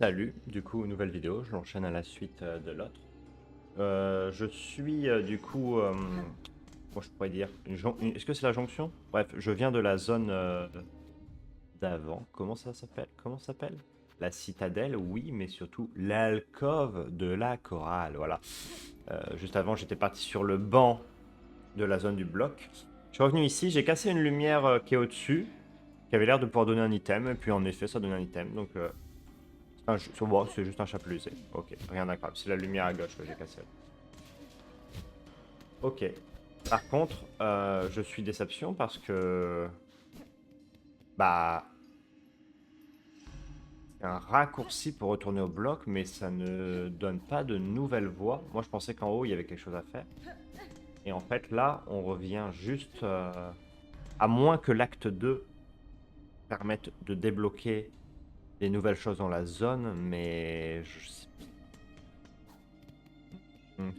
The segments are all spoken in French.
Salut, du coup, nouvelle vidéo, je l'enchaîne à la suite de l'autre. Je suis du coup, moi je pourrais dire, est-ce que c'est la jonction? Bref, je viens de la zone d'avant. Comment ça s'appelle? Comment ça s'appelle? La citadelle, oui, mais surtout l'alcôve de la chorale, voilà. Juste avant, j'étais parti sur le banc de la zone du bloc. Je suis revenu ici, j'ai cassé une lumière qui est au-dessus, qui avait l'air de pouvoir donner un item, et puis en effet, ça donne un item, donc bon, c'est juste un chapelet usé. Ok, rien d'incroyable. C'est la lumière à gauche que j'ai cassée. Ok. Par contre, je suis déception parce que... Bah... C'est un raccourci pour retourner au bloc, mais ça ne donne pas de nouvelles voies. Moi, je pensais qu'en haut, il y avait quelque chose à faire. Et en fait, là, on revient juste... à moins que l'acte 2 permette de débloquer des nouvelles choses dans la zone, mais...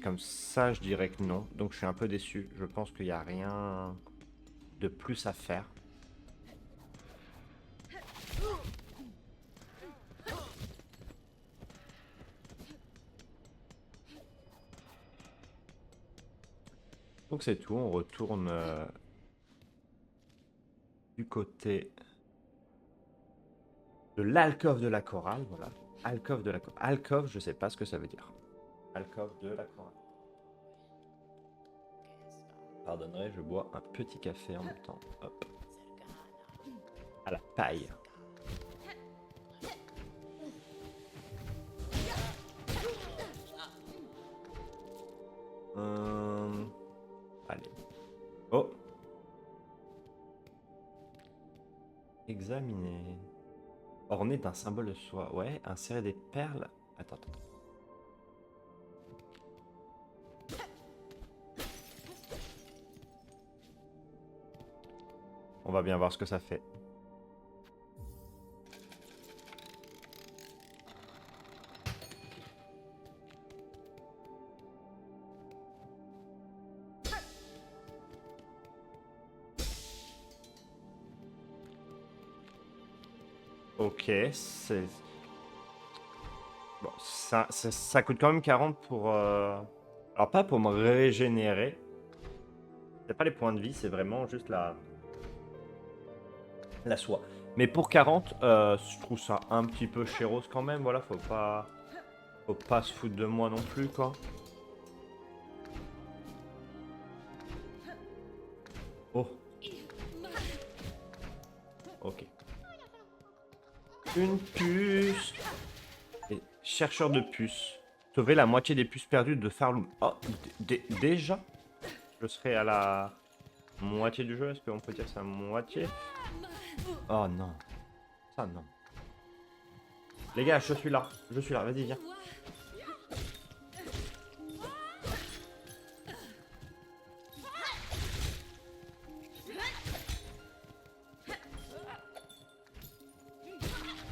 Comme ça, je dirais que non. Donc, je suis un peu déçu. Je pense qu'il n'y a rien de plus à faire. Donc c'est tout, on retourne du côté de l'alcôve de la chorale, voilà. Alcôve de la chorale. Alcôve, je sais pas ce que ça veut dire. Alcôve de la chorale. Pardonnerai, je bois un petit café en même temps. Hop, à la paille. Hum, Allez. Oh, examiner. Orné d'un symbole de soie. Ouais, insérer des perles. Attends, attends. On va bien voir ce que ça fait. Ok, c'est... Bon, ça coûte quand même 40 pour... Alors pas pour me régénérer. C'est pas les points de vie, c'est vraiment juste la soie. Mais pour 40, je trouve ça un petit peu chéros quand même. Voilà, faut pas se foutre de moi non plus, quoi. Oh, ok. Une puce. Et chercheur de puces. Sauver la moitié des puces perdues de Farloom. Oh, déjà? Je serai à la moitié du jeu. Est-ce qu'on peut dire que c'est la moitié? Oh non. Ça, non. Les gars, je suis là. Je suis là. Vas-y, viens.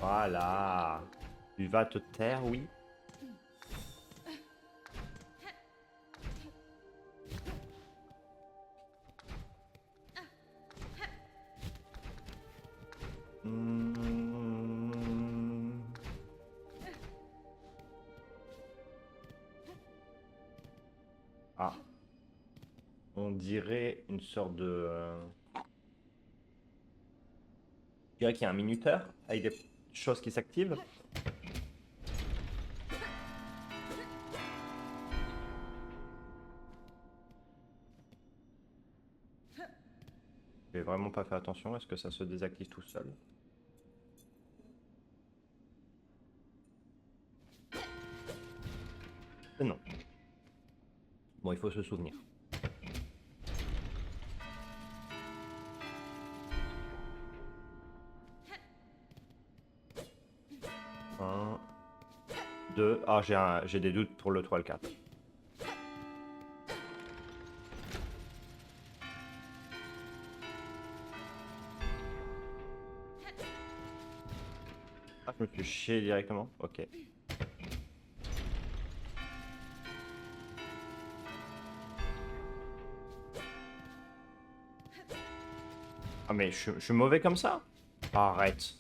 Voilà. Tu vas te taire, oui. Hmm. Ah, on dirait une sorte de... Je dirais qu'il y a un minuteur avec des choses qui s'activent. J'ai vraiment pas fait attention. Est-ce que ça se désactive tout seul? Non. Bon, il faut se souvenir. Un, deux... Ah, j'ai des doutes pour le 3 et le 4. Ah, je me suis chié directement. Ok. Ah, mais je suis mauvais comme ça? Arrête.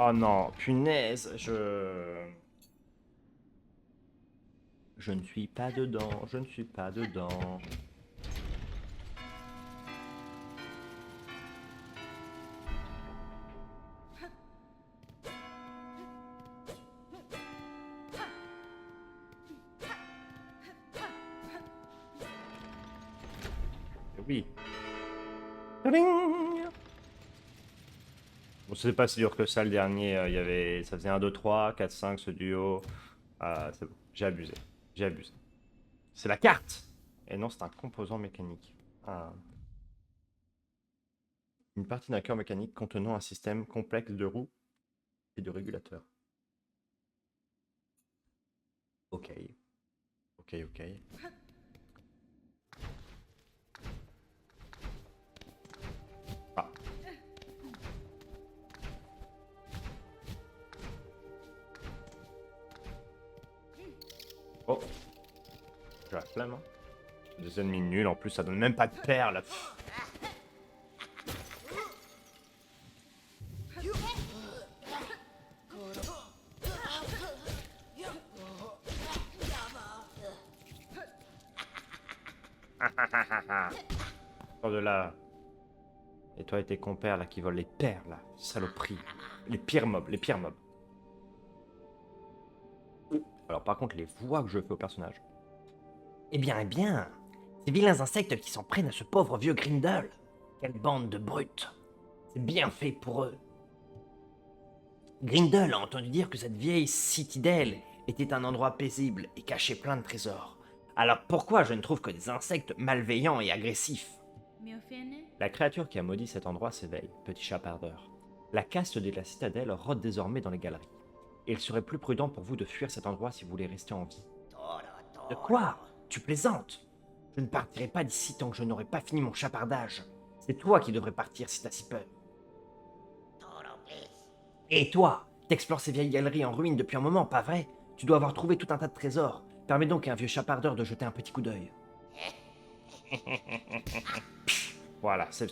Oh non, punaise, je ne suis pas dedans, je ne suis pas dedans. Oui. Tading. Bon, c'est pas si dur que ça le dernier. Il y avait, ça faisait 1, 2, 3, 4, 5 ce duo. Ah, c'est bon, j'ai abusé. J'ai abusé. C'est la carte! Et non, c'est un composant mécanique. Ah. Une partie d'un cœur mécanique contenant un système complexe de roues et de régulateurs. Ok, ok, ok. Ah, oh, j'ai la flemme. Hein. Des ennemis nuls, en plus, ça donne même pas de perles. Pff. Sors de là. Et toi et tes compères là qui volent les perles, là. Saloperie. Les pires mobs, les pires mobs. Alors par contre, les voix que je fais au personnage. Eh bien, ces vilains insectes qui s'en prennent à ce pauvre vieux Grindel. Quelle bande de brutes. C'est bien fait pour eux. Grindel a entendu dire que cette vieille citadelle était un endroit paisible et cachait plein de trésors. Alors pourquoi je ne trouve que des insectes malveillants et agressifs? La créature qui a maudit cet endroit s'éveille, petit chapardeur. La caste de la citadelle rôde désormais dans les galeries. Et il serait plus prudent pour vous de fuir cet endroit si vous voulez rester en vie. De quoi? Tu plaisantes? Je ne partirai pas d'ici tant que je n'aurai pas fini mon chapardage. C'est toi qui devrais partir si t'as si peur. Et toi, t'explores ces vieilles galeries en ruine depuis un moment, pas vrai? Tu dois avoir trouvé tout un tas de trésors. Permets donc à un vieux chapardeur de jeter un petit coup d'œil. Voilà, ça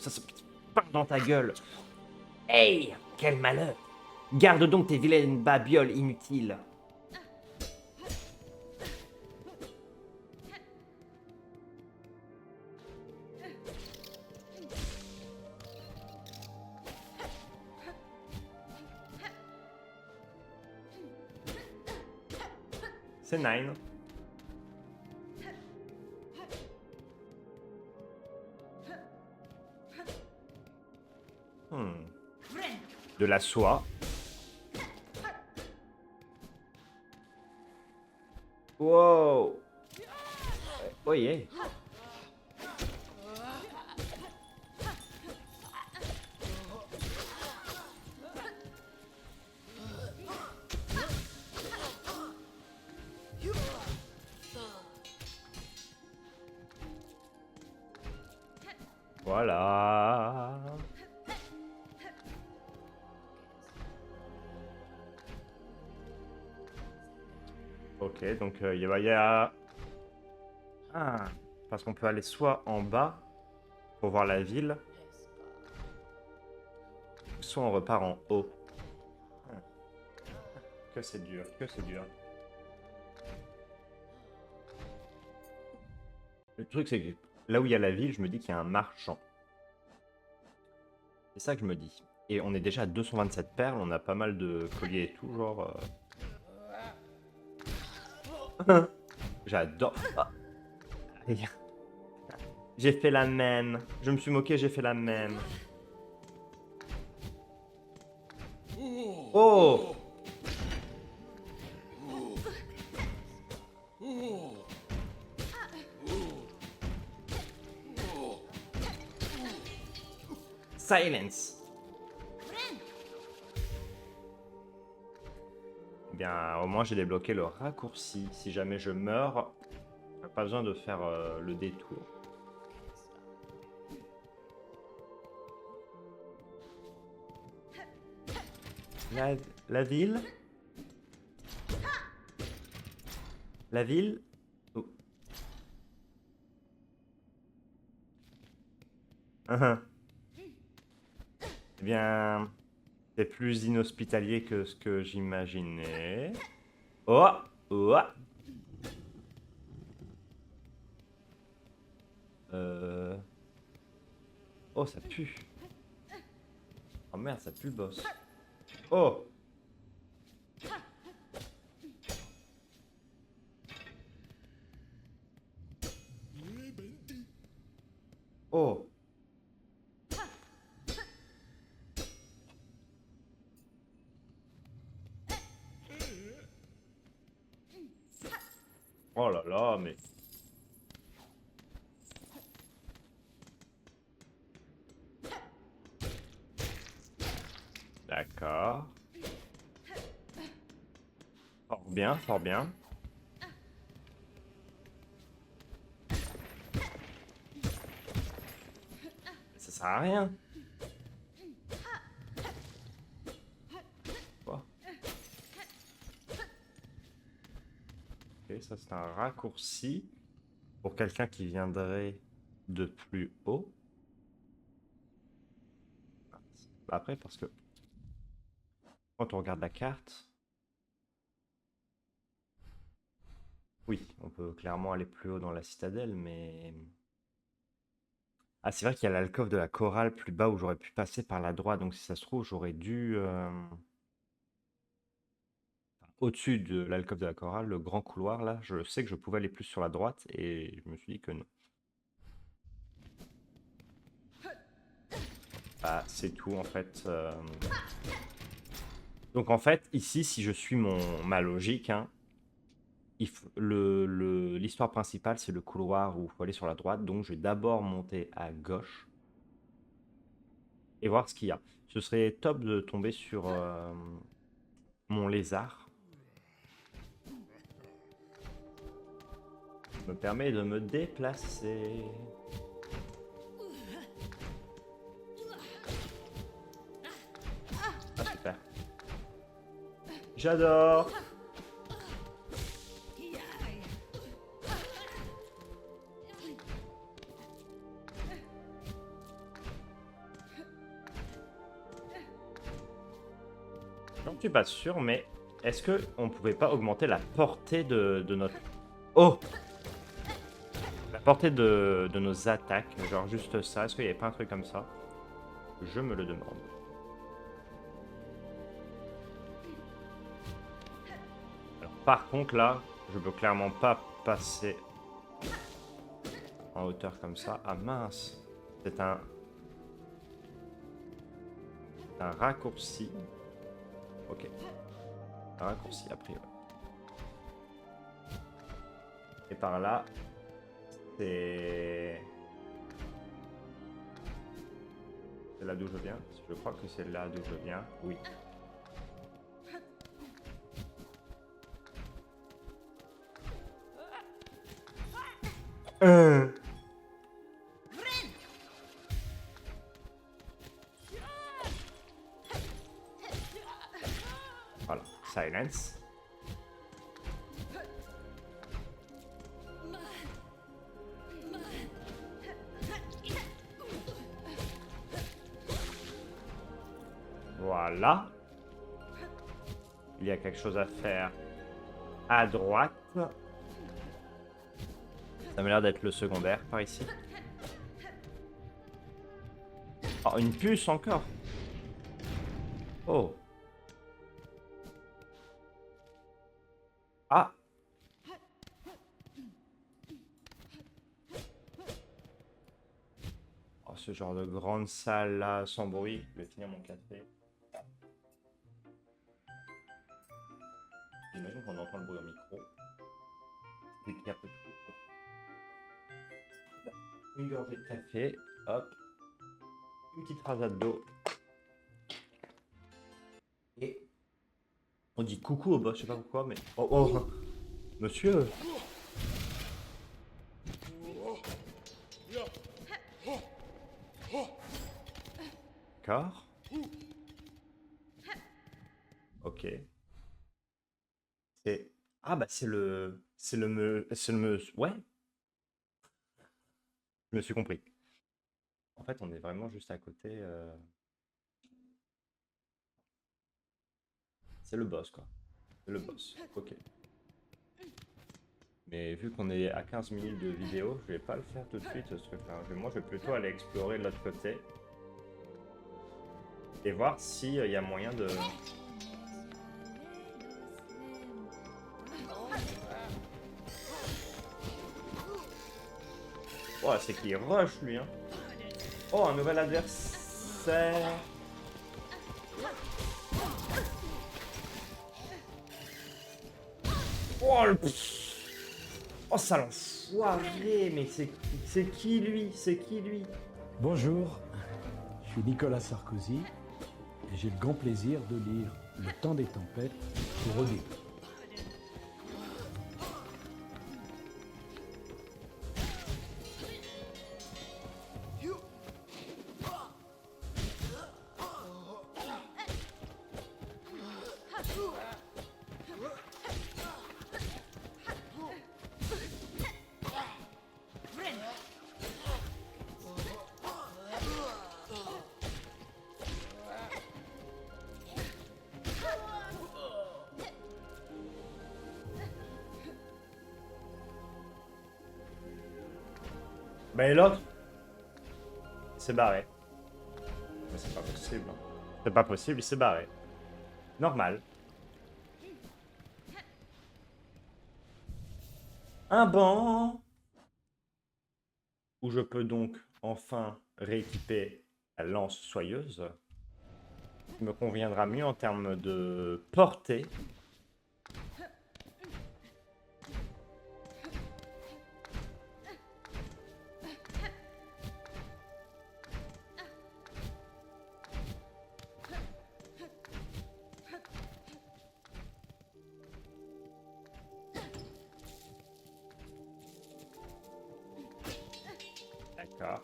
pain dans ta gueule. Hey! Quel malheur! Garde donc tes vilaines babioles inutiles. C'est Nine. Hmm. De la soie. Wow. Oh yeah. Voilà. Ok, donc il y a... Ah, parce qu'on peut aller soit en bas pour voir la ville, soit on repart en haut. Ah, que c'est dur, que c'est dur. Le truc, c'est que là où il y a la ville, je me dis qu'il y a un marchand. C'est ça que je me dis. Et on est déjà à 227 perles, on a pas mal de colliers et tout, genre... J'adore. Ah, aïe. J'ai fait la même. Je me suis moqué, j'ai fait la même. Oh! Silence. Eh bien, au moins j'ai débloqué le raccourci. Si jamais je meurs, pas besoin de faire le détour. La, la ville? La ville? Oh. Eh bien... C'est plus inhospitalier que ce que j'imaginais. Oh! Oh! Euh... Oh, ça pue. Oh merde, ça pue le boss. Oh! Oh! Oh là là, mais... D'accord. Fort bien, fort bien. Ça sert à rien. Quoi? Ok, ça c'est un raccourci pour quelqu'un qui viendrait de plus haut. Après, parce que quand on regarde la carte, oui, on peut clairement aller plus haut dans la citadelle, mais... Ah, c'est vrai qu'il y a l'alcôve de la chorale plus bas où j'aurais pu passer par la droite, donc si ça se trouve, j'aurais dû... Au-dessus de l'alcôve de la chorale, le grand couloir, là, je sais que je pouvais aller plus sur la droite, et je me suis dit que non. Ah, c'est tout, en fait. Donc, en fait, ici, si je suis ma logique, hein, l'histoire principale, c'est le couloir où il faut aller sur la droite, donc je vais d'abord monter à gauche et voir ce qu'il y a. Ce serait top de tomber sur mon lézard. Me permet de me déplacer. Ah, super. J'adore. J'en suis pas sûr, mais est-ce que on pouvait pas augmenter la portée de notre... Oh! La portée de nos attaques, genre juste ça. Est-ce qu'il n'y avait pas un truc comme ça? Je me le demande. Alors, par contre, là, je peux clairement pas passer en hauteur comme ça. Ah mince! C'est un raccourci. Ok. Un raccourci, a priori. Et par là, c'est... C'est là d'où je viens? Je crois que c'est là d'où je viens. Oui. Voilà. Silence. Voilà. Il y a quelque chose à faire à droite. Ça m'a l'air d'être le secondaire par ici. Oh, une puce encore. Oh. Ah. Oh, ce genre de grande salle là, sans bruit. Je vais finir mon café. J'imagine qu'on entend le bruit au micro. Vu qu'il y a peu de bruit. Une gorgée de café. Hop. Une petite rasade d'eau. Et on dit coucou au boss, je sais pas pourquoi, mais... Oh, oh. Monsieur. D'accord. Ok. C'est... Ah bah c'est le... C'est le me... C'est le me... Ouais. Je me suis compris. En fait, on est vraiment juste à côté. C'est le boss, quoi. C'est le boss. Ok. Mais vu qu'on est à 15 minutes de vidéo, je vais pas le faire tout de suite, ce truc-là. Moi, je vais plutôt aller explorer de l'autre côté. Et voir s'il y a moyen de... Oh, c'est qu'il rush, lui, hein. Oh, un nouvel adversaire. Oh, le... Oh, ça l'enfoiré. Mais c'est qui, lui? C'est qui, lui? Bonjour, je suis Nicolas Sarkozy et j'ai le grand plaisir de lire Le temps des tempêtes pour Odile. Bah, et l'autre? Il s'est barré. Mais c'est pas possible. Hein. C'est pas possible, il s'est barré. Normal. Un banc où je peux donc enfin rééquiper la lance soyeuse, qui me conviendra mieux en termes de portée. D'accord.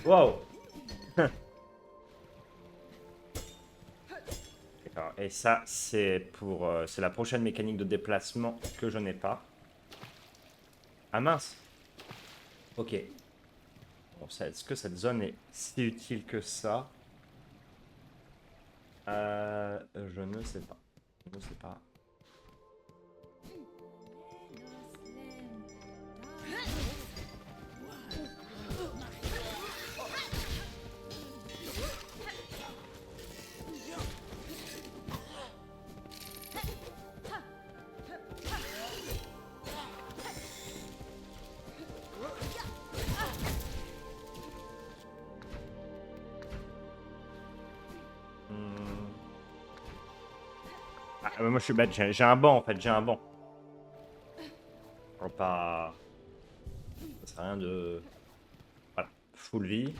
Wow. D'accord. Et ça, c'est pour, c'est la prochaine mécanique de déplacement que je n'ai pas. Ah mince. Ok. Bon, est-ce que cette zone est si utile que ça? Je ne sais pas. Je ne sais pas. Ah, mais moi je suis bête, j'ai un banc en fait, j'ai un banc. Faut pas... Ça sert à rien de... Voilà, full vie.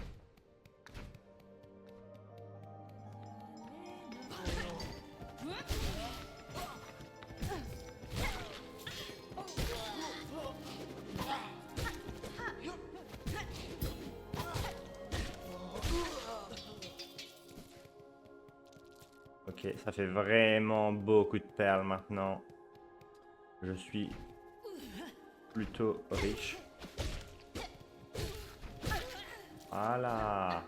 Ok, ça fait vraiment beaucoup de perles maintenant. Je suis plutôt riche. Voilà.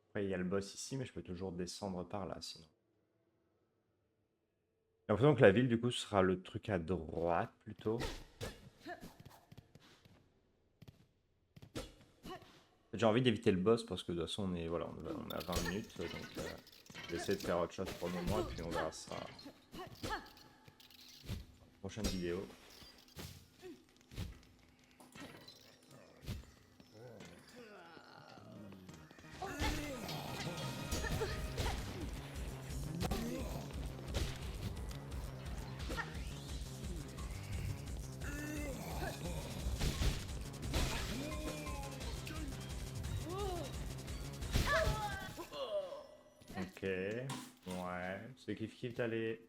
Après, il y a le boss ici, mais je peux toujours descendre par là, sinon. J'ai l'impression que la ville, du coup, sera le truc à droite, plutôt. J'ai envie d'éviter le boss, parce que de toute façon, on est, voilà, on est à 20 minutes, donc je vais essayer de faire autre chose pour le moment, et puis on verra ça dans la prochaine vidéo. Ok, ouais, c'est kiff kiff d'aller.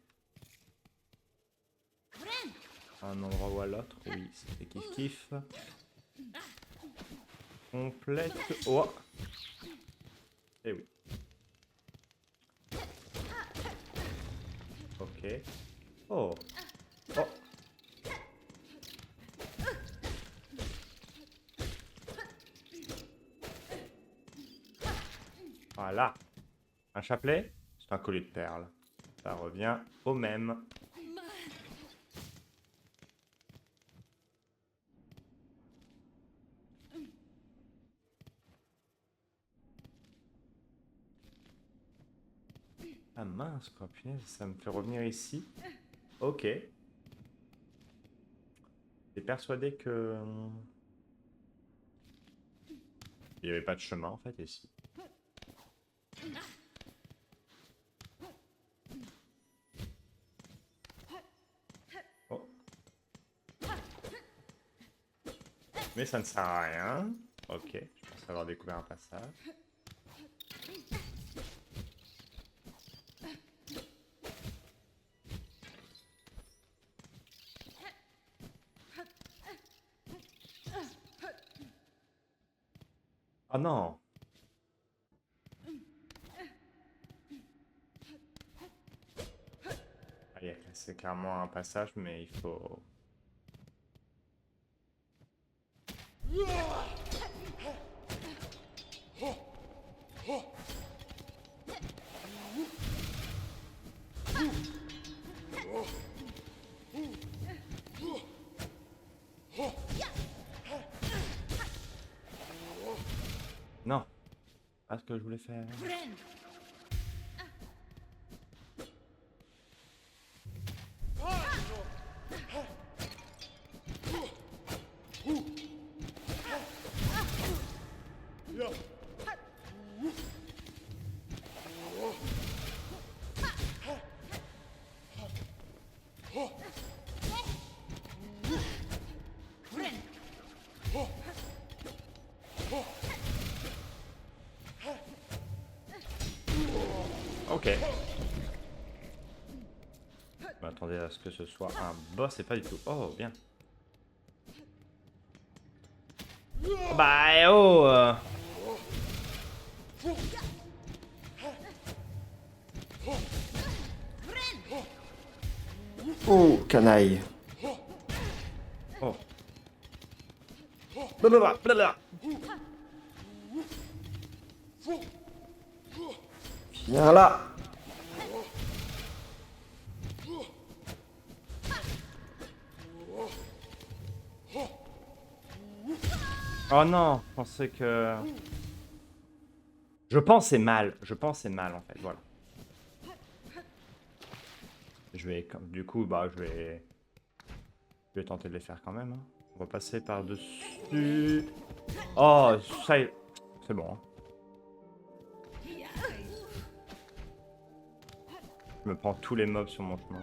À un endroit ou à l'autre, oui, c'était kiff-kiff. Complète. Oh! Eh oui. Ok. Oh! Oh! Voilà. Un chapelet? C'est un collier de perles. Ça revient au même. Ah mince quoi, punaise, ça me fait revenir ici. Ok. J'étais persuadé que... il n'y avait pas de chemin en fait ici. Oh. Mais ça ne sert à rien. Ok, je pense avoir découvert un passage. Oh non! Allez, c'est clairement un passage, mais il faut... Non! Pas ce que je voulais faire. Ok. Je m'attendais à ce que ce soit un boss et pas du tout. Oh, bien. Bah, eh oh Oh, canaille. Oh. Blablabla. Viens là. Oh non, je pensais que... Je pensais mal en fait, voilà. Je vais, du coup, bah je vais tenter de les faire quand même. Hein. On va passer par-dessus. Oh, ça y est. C'est bon. Hein. Je me prends tous les mobs sur mon chemin.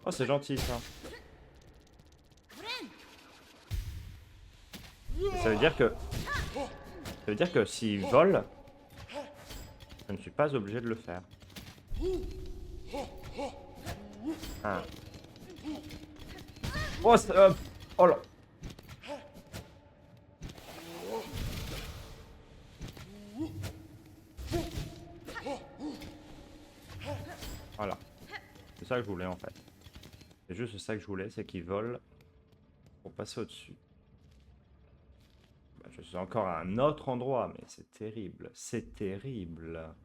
Oh, c'est gentil ça. Ça veut dire que... Ça veut dire que s'ils volent, je ne suis pas obligé de le faire. Ah. Oh, oh là. Voilà. C'est ça que je voulais en fait. C'est juste ça que je voulais, c'est qu'ils volent pour passer au-dessus. Bah, je suis encore à un autre endroit, mais c'est terrible. C'est terrible.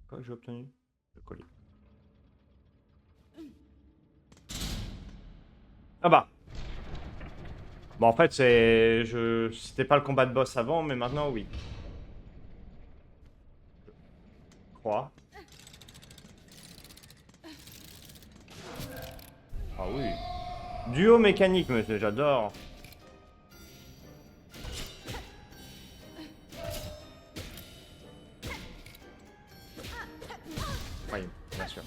Quoi que j'ai obtenu? Le colis. Ah bah. Bon, en fait, c'était pas le combat de boss avant, mais maintenant, oui. Je crois. Ah oui. Duo mécanique, monsieur, j'adore. Oui, bien sûr.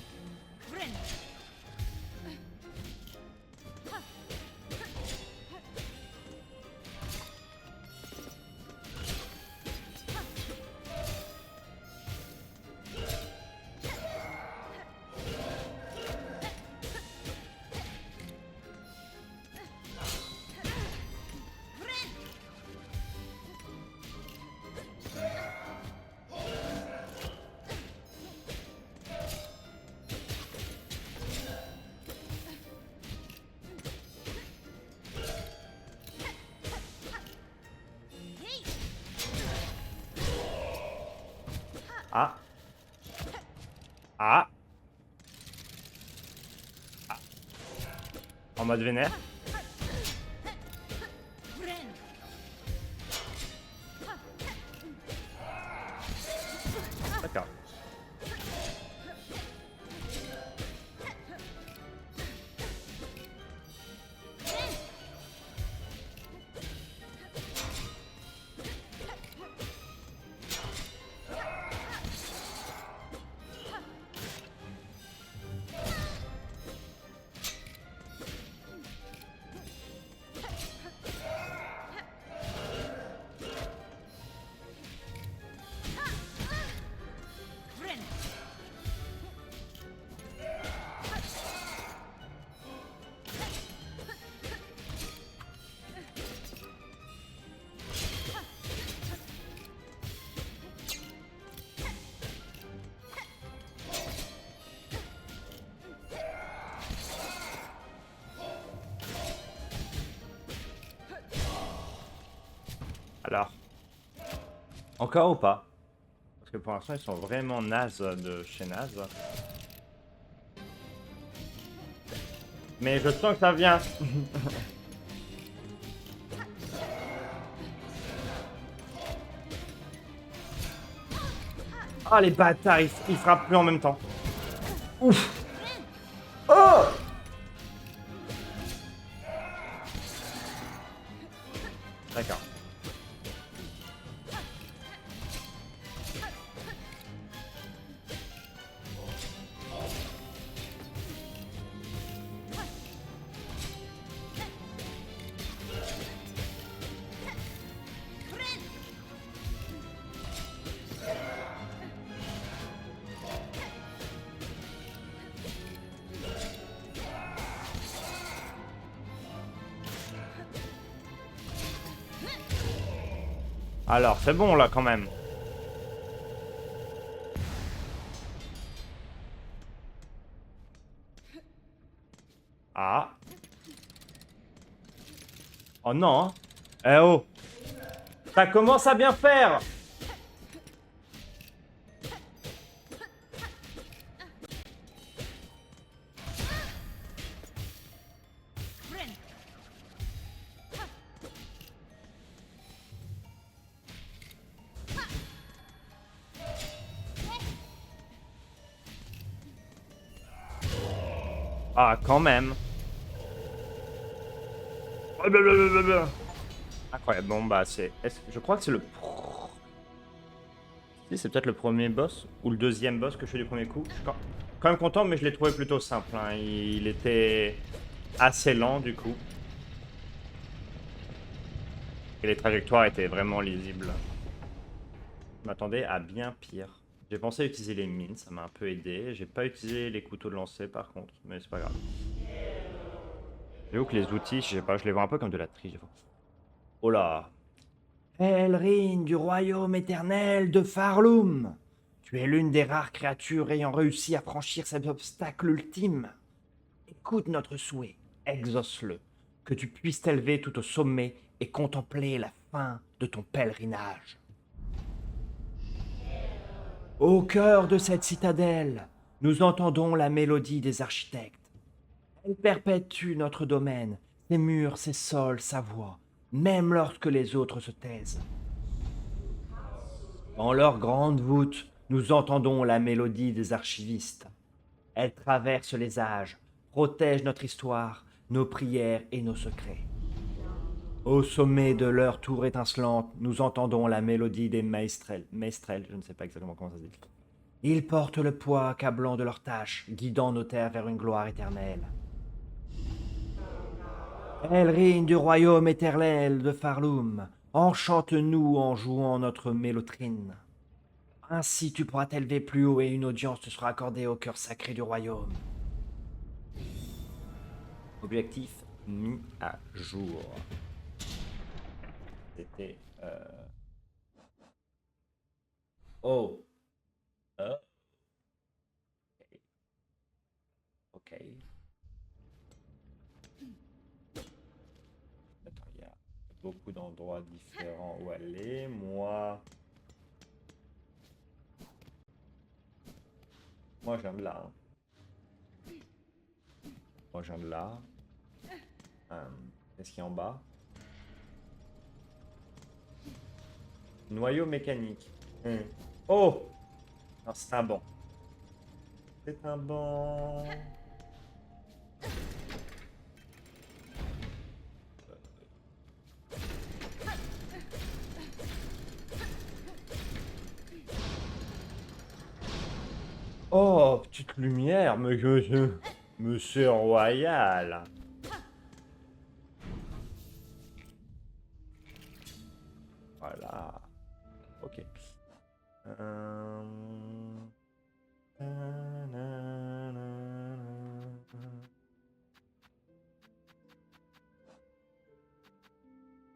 Ah. Ah. Ah. En mode vénère. D'accord. Alors, encore ou pas? Parce que pour l'instant, ils sont vraiment nazes de chez naze. Mais je sens que ça vient. Ah, les bâtards, ils frappent plus en même temps. Ouf. Oh! D'accord. Alors, c'est bon là quand même. Ah. Oh non. Hein. Eh oh. Ça commence à bien faire. Ah, quand même. Incroyable. Bon, bah, c'est. Je crois que c'est le. Si, c'est peut-être le premier boss ou le deuxième boss que je fais du premier coup. Je suis quand même content, mais je l'ai trouvé plutôt simple. Hein. Il était assez lent du coup. Et les trajectoires étaient vraiment lisibles. Je m'attendais à bien pire. J'ai pensé à utiliser les mines, ça m'a un peu aidé. J'ai pas utilisé les couteaux de lancer par contre, mais c'est pas grave. J'avoue que les outils, je sais pas, je les vois un peu comme de la triche. Oh là. Elrine du royaume éternel de Farloum, tu es l'une des rares créatures ayant réussi à franchir cet obstacle ultime. Écoute notre souhait, exauce-le, que tu puisses t'élever tout au sommet et contempler la fin de ton pèlerinage. Au cœur de cette citadelle, nous entendons la mélodie des architectes. Elle perpétue notre domaine, ses murs, ses sols, sa voix, même lorsque les autres se taisent. Dans leur grande voûte, nous entendons la mélodie des archivistes. Elle traverse les âges, protège notre histoire, nos prières et nos secrets. Au sommet de leur tour étincelante, nous entendons la mélodie des maestrels. Maestrels, je ne sais pas exactement comment ça se dit. Ils portent le poids accablant de leurs tâches, guidant nos terres vers une gloire éternelle. Elrine du royaume éternel de Farloum, enchante-nous en jouant notre mélotrine. Ainsi tu pourras t'élever plus haut et une audience te sera accordée au cœur sacré du royaume. Objectif mis à jour. C'était. Oh. Ok. Attends, il y a beaucoup d'endroits différents où aller. Moi. Moi, je viens de là. Hein. Moi, je viens de là. Qu'est-ce qu'il y a en bas? Noyau mécanique. Oh! Non, c'est un banc. C'est un banc. Oh, petite lumière, monsieur Royal. Voilà. Ok.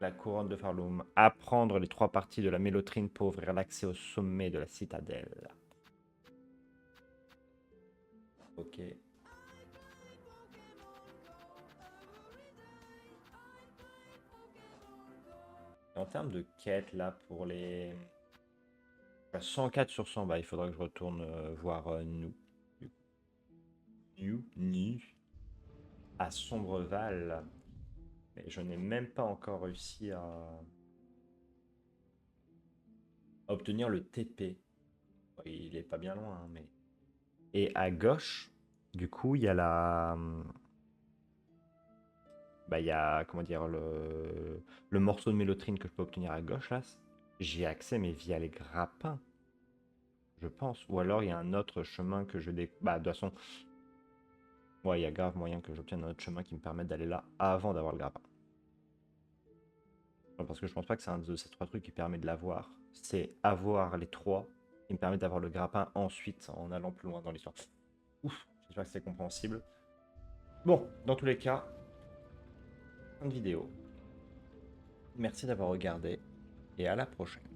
La couronne de Farloum. Apprendre les 3 parties de la mélotrine pour ouvrir l'accès au sommet de la citadelle. Ok. En termes de quête, là, pour les... 104 sur 100, bah, il faudra que je retourne voir nous. Nu. À Sombreval. Mais je n'ai même pas encore réussi à obtenir le TP. Bon, il est pas bien loin, hein, mais... Et à gauche, du coup, il y a la... Bah, il y a, comment dire, le morceau de mélotrine que je peux obtenir à gauche, là. J'y ai accès, mais via les grappins, je pense. Ou alors, il y a un autre chemin que je... Bah, de toute façon... Ouais, il y a grave moyen que j'obtienne un autre chemin qui me permette d'aller là avant d'avoir le grappin. Parce que je pense pas que c'est un de ces 3 trucs qui permet de l'avoir. C'est avoir les 3 qui me permet d'avoir le grappin ensuite en allant plus loin dans l'histoire. Ouf, j'espère que c'est compréhensible. Bon, dans tous les cas, fin de vidéo. Merci d'avoir regardé et à la prochaine.